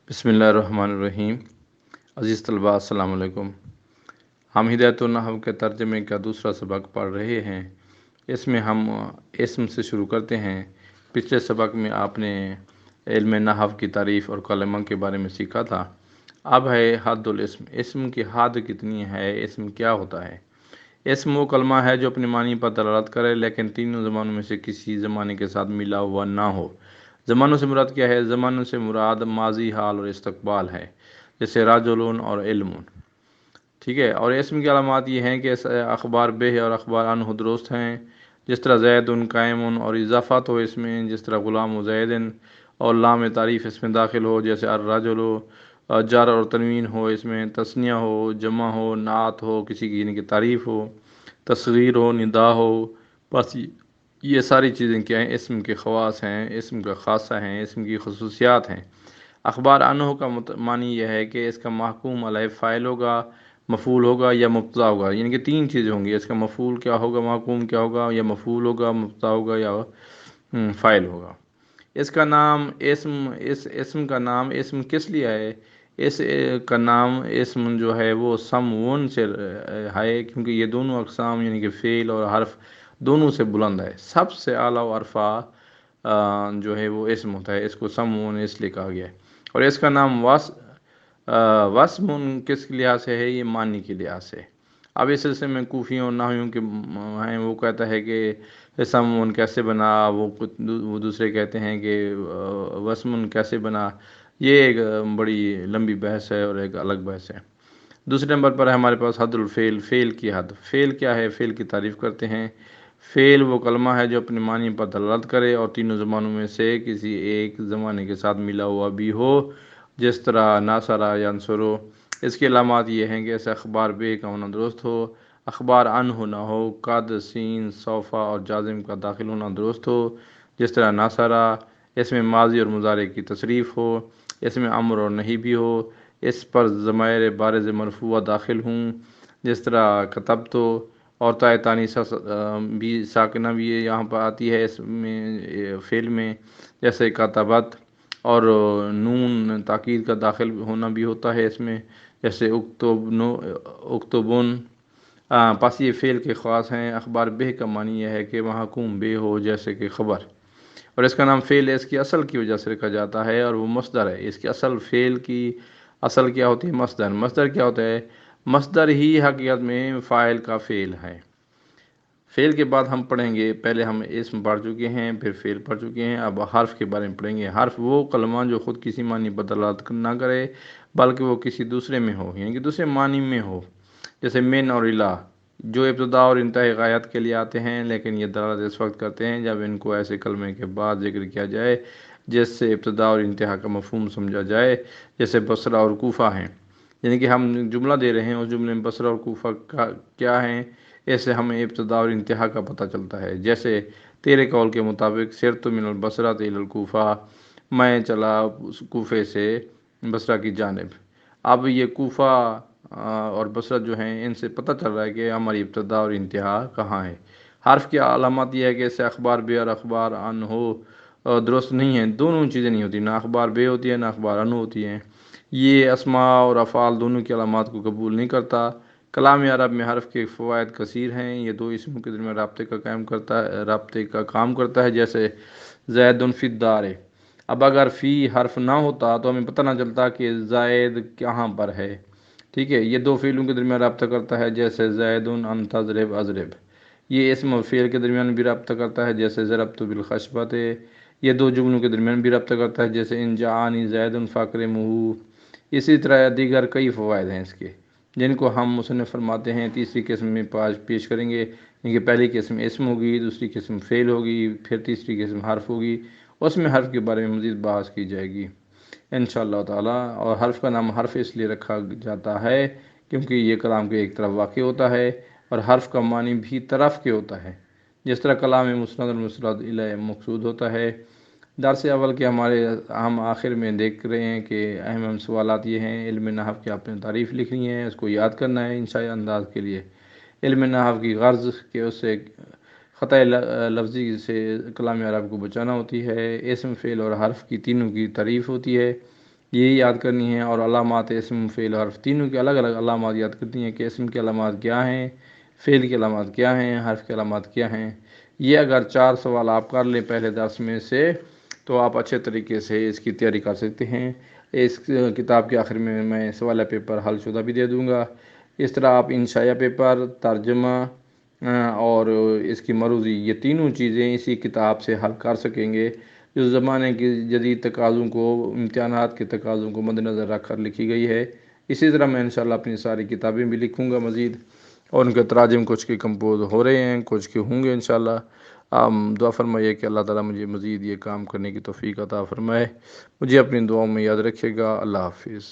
बिस्मिल्लाहिर्रहमानिर्रहीम। अज़ीज़ तलबा अस्सलाम वालेकुम। हम हिदायतुन नहव के तर्जमे का दूसरा सबक पढ़ रहे हैं। इसमें हम इस्म से शुरू करते हैं। पिछले सबक में आपने इल्म नहव की तारीफ़ और कलमा के बारे में सीखा था। अब है हद्दुल इस्म। इस्म की हद कितनी है, इस्म क्या होता है। इस्म वो कलमा है जो अपनी मानी पर दलालत करे लेकिन तीनों ज़मानों में से किसी ज़माने के साथ मिला हुआ ना हो। ज़मानों से मुराद क्या है? ज़मानों से मुराद माजी, हाल और इस्तकबाल है, जैसे राजुलुन और इल्मुन। ठीक है। और इसम की अलामात ये हैं कि अखबार बेह और अखबार अनहु दुरुस्त हैं, जिस तरह ज़ैदुन कायमुन, और इजाफ़ा तो इसमें जिस तरह ग़ुलाम ज़ैदिन, और लाम तारीफ़ इसमें दाखिल हो जैसे अर्रजुलु, जार और तनवीन हो, इसमें तस्निया हो, जमा हो, नात हो, किसी की की तारीफ़ हो, तस्गीर हो, निदा हो। बस ये सारी चीज़ें क्या हैं? इसम के ख़वास हैं, इसम का ख़ासा हैं, इसम की खसूसियात हैं। अखबार अनहु का मानी यह है कि इसका महकूम अलैह फ़ाइल होगा, मफ़ूल होगा या मुब्तदा होगा। यानी कि तीन चीज़ें होंगी। इसका मफ़ूल क्या होगा, महकूम क्या होगा, या मफ़ूल होगा, मुब्तदा होगा, या फ़ाइल होगा। इसका नाम इस्म, इस इस्म का नाम इस्म किस लिए है? इस का नाम इस्म जो है वो समवन से है, क्योंकि ये दोनों अक़साम यानी कि फ़ेल और हर्फ दोनों से बुलंद है। सबसे आला व अरफ़ा जो है वो इस्म होता है। इसको समवन इसलिए कहा गया है। और इसका नाम वस्मुन किस लिहाज से है? ये मानी के लिहाज से। अब इस सिलसिले में कूफियों और नाहियों के हैं, वो कहता है कि समन कैसे बना, वो दूसरे कहते हैं कि वस्मुन कैसे बना। ये एक बड़ी लंबी बहस है और एक अलग बहस है। दूसरे नंबर पर है हमारे पास हद्दुल फ़ेल। फ़ेल की हद। फ़ेल क्या है? फ़ेल की तारीफ़ करते हैं। फ़ेल वो कलमा है जो अपने मानी पर दलालत करे और तीनों ज़मानों में से किसी एक ज़माने के साथ मिला हुआ भी हो, जिस तरह नासरा यंसुरु। इसकी अलामात ये हैं कि ऐसे अखबार बे का होना दुरुस्त हो, अखबार अन होना हो, कद, सीन, सौफ़ा और जाजिम का दाखिल होना दुरुस्त हो, जिस तरह नासरा। इसमें माजी और मुजारे की तसरीफ़ हो, इसमें अम्र और नहीं भी हो, इस पर ज़मायर बारिज़ मरफ़ूआ दाखिल हूँ, जिस तरह कतब तो। और ताए तानीसा भी साकिना भी यहाँ पर आती है इसमें फ़ेल में, जैसे कतबत। और नून ताकीद का दाखिल होना भी होता है इसमें, जैसे उक्तुबुन। पास ये फ़ेल के ख़ास हैं। अखबार बेह का मानी यह है कि महकूम बे हो, जैसे कि ख़बर। और इसका नाम फ़ेल है इसकी असल की वजह से रखा जाता है, और वो मस्दर है। इसकी असल फ़ेल की असल क्या होती है? मस्दर। मस्दर क्या होता है? मस्दर ही हकीकत में फ़ाइल का फ़ेल है। फ़ेल के बाद हम पढ़ेंगे, पहले हम इस्म पढ़ चुके हैं, फिर फ़ेल पढ़ चुके हैं, अब हर्फ़ के बारे में पढ़ेंगे। हर्फ़ वो कलमा जो ख़ुद किसी मानी पर दलालत ना करे, बल्कि वो किसी दूसरे में हो, यानी कि दूसरे मानी में हो, जैसे मिन और इला, जो इब्तिदा और इंतहा गायत के लिए आते हैं, लेकिन ये दलालत इस वक्त करते हैं जब इनको ऐसे कलमे के बाद ज़िक्र किया जाए जिससे इब्तिदा और इंतहा का मफ़हूम समझा जाए, जैसे बसरा और कूफ़ा हैं। यानी कि हम जुमला दे रहे हैं, उस जुमले में बसरा और कूफ़ा का क्या है, ऐसे हमें इब्तिदा और इंतहा का पता चलता है। जैसे तेरे कौल के मुताबिक सिरतु मिनल बसरा इलल कूफ़ा, मैं चला उस कूफ़े से बसरा की जानिब। अब ये कूफ़ा और बसरा जो हैं, इनसे पता चल रहा है कि हमारी इब्तिदा और इंतहा कहाँ है। हर्फ़ की अलामत यह है कि इससे अखबार बे और अखबार अन हो दुरुस्त नहीं है। दोनों चीज़ें नहीं होती, ना अखबार बे होती है ना अखबार अन होती हैं। ये अस्मा और अफ़ाल दोनों की अलामात को कबूल नहीं करता। कलाम अरब में हर्फ़ के फ़वाइद कसीर हैं। ये दो इसमों के दरमियान राब्ते का काम करता है, जैसे ज़ैदुन फ़िद्दार। अब अगर फ़ी हर्फ़ ना होता तो हमें पता ना चलता कि ज़ायद कहाँ पर है। ठीक है। ये दो फ़ेलों के दरमियान राब्ता करता है, जैसे ज़ैदुन अन तज़रिब अज़रिब। ये इसम और फ़ेल के दरमियान भी राब्ता करता है, जैसे ज़रबतु बिल खशबत। ये दो जुमलों के दरमियान भी राब्ता करता है, जैसे इन जानी ज़ैदुन फ़ाकरिमुहू। इसी तरह दीगर कई फ़वाइद हैं इसके, जिनको हम मुसन्निफ़ फरमाते हैं तीसरी किस्म में पेश करेंगे। क्योंकि पहली किस्म इस्म होगी, दूसरी किस्म फ़ेल होगी, फिर तीसरी किस्म हर्फ़ होगी। उसमें हर्फ़ के बारे में मज़ीद बहस की जाएगी इंशाअल्लाह ताला। और हर्फ़ का नाम हर्फ़ इसलिए रखा जाता है क्योंकि ये कलाम के एक तरफ वाक़ होता है, और हर्फ़ का मानी भी तरफ के होता है, जिस तरह कलाम मुस्नद और मुस्नद इलैह मक़सूद होता है। दरस अव्वल के हम आखिर में देख रहे हैं कि अहम सवालात ये हैं। इल्म नहव की आपने तारीफ़ लिखनी है, उसको याद करना है इंशाई अंदाज़ के लिए। इल्म नहव की गर्ज़ के उससे ख़ता लफ्ज़ी से कलाम अरब को बचाना होती है। इसम फ़ेल और हर्फ़ की तीनों की तारीफ़ होती है। یہ یاد کرنی ہے، اور علامات اسم فعل حرف تینوں کے الگ الگ علامات یاد کرتی ہیں کہ اسم کی علامات کیا ہیں، فعل کی علامات کیا ہیں، حرف کی علامات کیا ہیں۔ یہ اگر 4 سوال آپ کر لیں پہلے درس میں سے تو آپ اچھے طریقے سے اس کی تیاری کر سکتے ہیں۔ اس کتاب کے آخر میں سوالہ پیپر حل شدہ بھی دے دوں گا۔ اس طرح آپ انشائیہ پیپر، ترجمہ اور اس کی مروزی، یہ تینوں چیزیں اسی کتاب سے حل کر سکیں گے، جو زمانے کی جدید تقاضوں کو، امتحانات کے تقاضوں کو مد نظر رکھ کر لکھی گئی ہے۔ اسی طرح میں انشاءاللہ اپنی ساری کتابیں بھی لکھوں گا مزید، اور ان کے تراجم کچھ کے کمپوز ہو رہے ہیں، کچھ کے ہوں گے انشاءاللہ۔ دعا فرمائیے کہ اللہ تعالیٰ مجھے مزید یہ کام کرنے کی توفیق عطا فرمائے۔ مجھے اپنی دعاؤں میں یاد رکھے گا۔ اللہ حافظ۔